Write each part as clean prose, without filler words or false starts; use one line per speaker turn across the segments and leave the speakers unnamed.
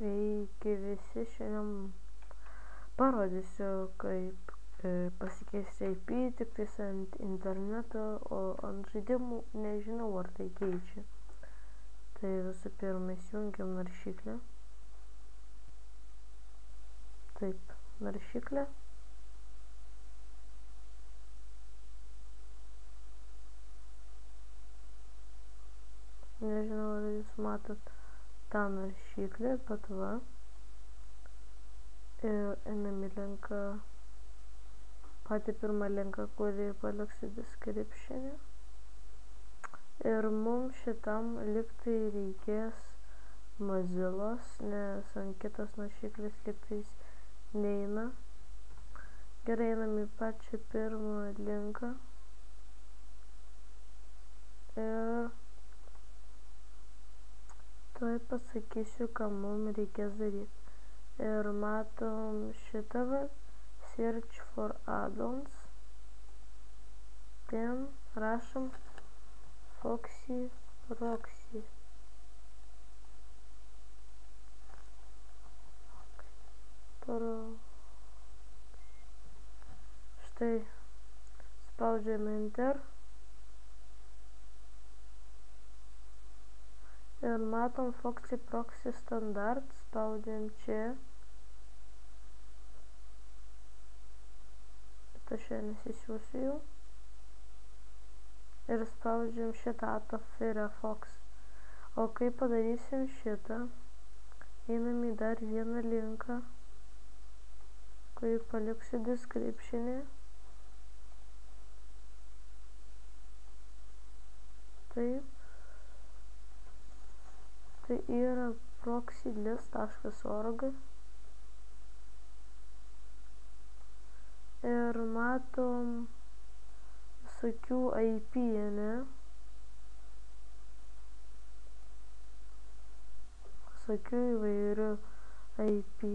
Sveiki visi, šiandien parodysiu, kaip pasikeisti IP tik tais ant interneto, o ant žaidimų nežinau, ar tai keičia. Tai visų pirma įsijungiam naršyklę. Taip, naršyklę. Nežinau, ar jūs matot tą naršyklę, bet va. Ir einam į linką, patį pirmą linką, kurį paliksiu description'e. Ir mums šitam liktai reikės Mozillos, nes ant kitos naršyklės liktais neina. Gerai, einam į pačią pirmą linką. Ir tuoj pasakysiu, ką mums reikės daryti. Ir matom šitą va, search for add-ons. Ten rašom Foxy Proxy. Štai, spaudžiam Enter. Ir matom Foxy Proxy standart, spaudžiam čia. Bet aš čia nesisiųsiu jau. Ir spaudžiam šitą Firefox. O kai padarysim šitą, einam į dar vieną linką, kurį paliksiu description'e. Taip. Tai yra proxylist.org. Ir matom visokių IP, ne? Visokių įvairių IP.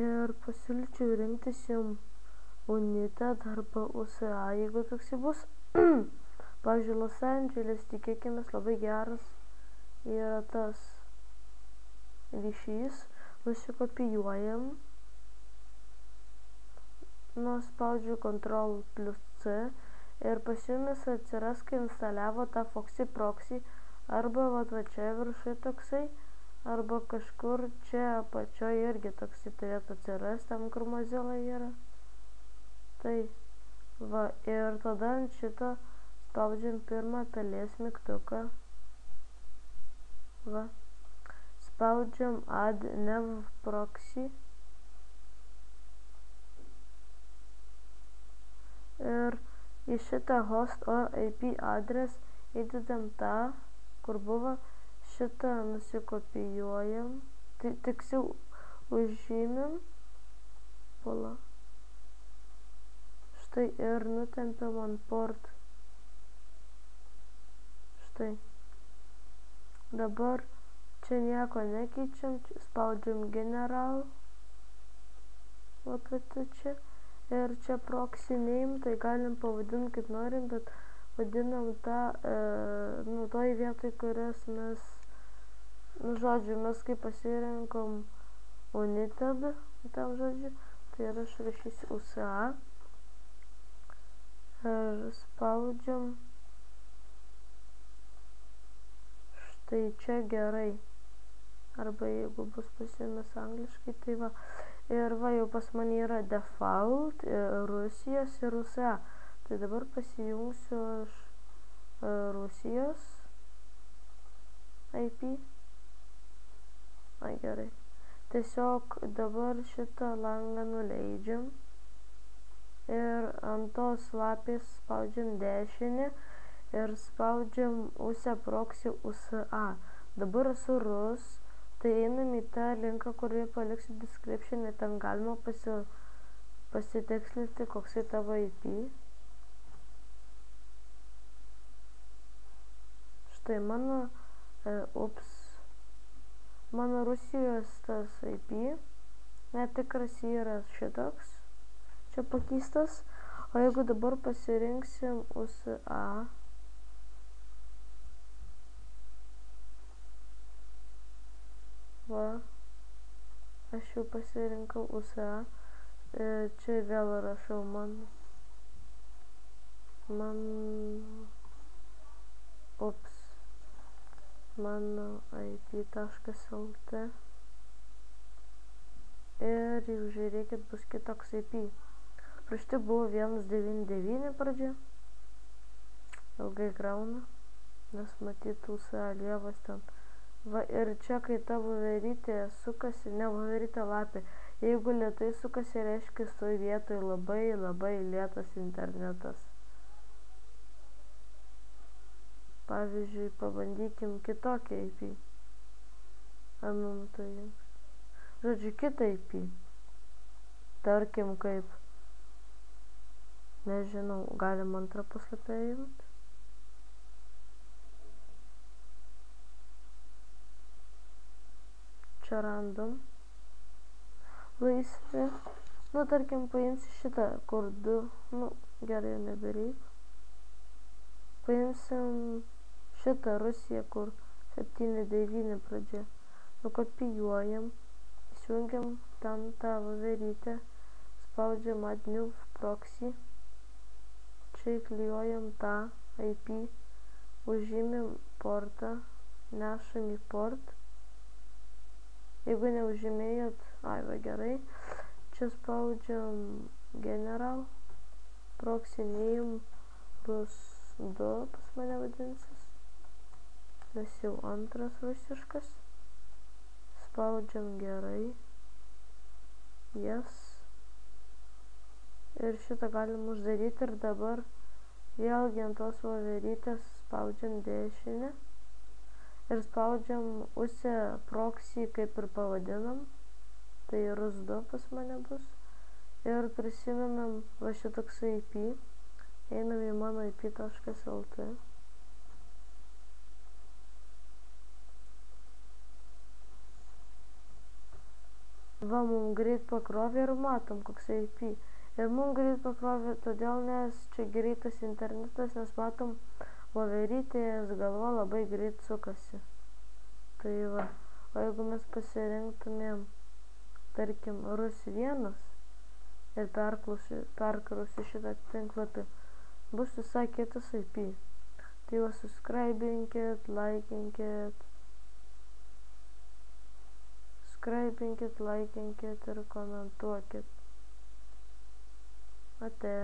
Ir pasiūlyčiau rinktis jums United arba USA, jeigu toksai bus. Pavyzdžiui, Los Andželes, tikėkimės, labai geras yra tas ryšys. Nusikopijuojam. Nuspaudžiu Ctrl+C ir pas jumis atsiras, kai instaliavo tą Foxy Proxy, arba va čia viršui toksai, arba kažkur čia apačioje irgi toksai turėtų atsiras, tam kur Mozilla yra. Tai va, ir tada ant šito spaudžiam pirmą pelės mygtuką. Va. Spaudžiam Add Nav Proxy. Ir į šitą host or IP adres įdedam tą, kur buvo, šitą nusikopijuojam, tiksliau užžymim, štai ir nutempiam ant port, štai. Dabar čia nieko nekeičiam, spaudžiam general, va čia. Ir čia proxy name, tai galim pavadinti kaip norim, bet vadinam tą, toj vietoj, kurias mes, žodžiu, mes kaip pasirinkom United, tam žodžiu, tai ir aš rašysiu USA. Ir spaudžiam, štai čia gerai, arba jeigu bus pas jumis angliškai, tai va. Ir va, jau pas mane yra default, Rusijos ir USA. Tai dabar pasijungsiu aš Rusijos IP. Gerai. Tiesiog dabar šitą langą nuleidžiam. Ir ant tos lapės spaudžiam dešinį ir spaudžiam USA Proxy USA. Dabar esu Rus. Tai einam į tą linką, kurį paliksiu description'e, ten galima pasitikslinti, koksai tavo IP. Štai mano, mano Rusijos tas IP, netikras yra šitoks, čia pakeistas, o jeigu dabar pasirinksim USA, va, aš jau pasirinkau USA. Čia vėl rašau mano IP.lt ir jau žiūrėkit, bus kitoks IP. Prieš tai buvo 199 pradžia. Ilgai grauna, nes matyt USA lievas ten. Va ir čia, kai ta voverytė sukasi, ne voverytė, lapė, jeigu lėtai sukasi, reiškia toj vietoj labai lėtas internetas. Pavyzdžiui, pabandykim kitokį IP. Tai žodžiu, kitą IP. Tarkim, kaip, nežinau, galim antrą puslapį įjungti. Čia random. Laisvi. Tarkim, paimsi šitą, kur 2, gerai, jau nebereik. Paimsim šitą Rusiją, kur 7.9 pradžia. Nukopijuojam, įsijungiam ten tą voverytę, spaudžiam add new proxy, čia įklijuojam tą IP, užžymim portą, nešam į port. Jeigu neužžymėjot, va gerai, čia spaudžiam general, proxy name bus 2 pas mane vadinsis, nes jau antras rusiškas. Spaudžiam gerai, yes. Ir šitą galim uždaryti ir dabar vėlgi ant tos voverytės spaudžiam dešinę ir spaudžiam USE proxy, kaip ir pavadinam, tai RUS2 pas mane bus. Ir prisimenam va šitoks IP, einam į mano IP.lt. Va, mums greit pakrovė ir matom, koks IP. Ir mums greit pakrovė todėl, nes čia greitas internetas, nes matom, voverytės galva labai greit sukasi. Tai va, o jeigu mes pasirinktumėm, tarkim, RUS1 ir perkrausiu šitą tinklapį, bus visai kitas IP. Tai va, subscribinkit, laikinkit ir komentuokit. Ate.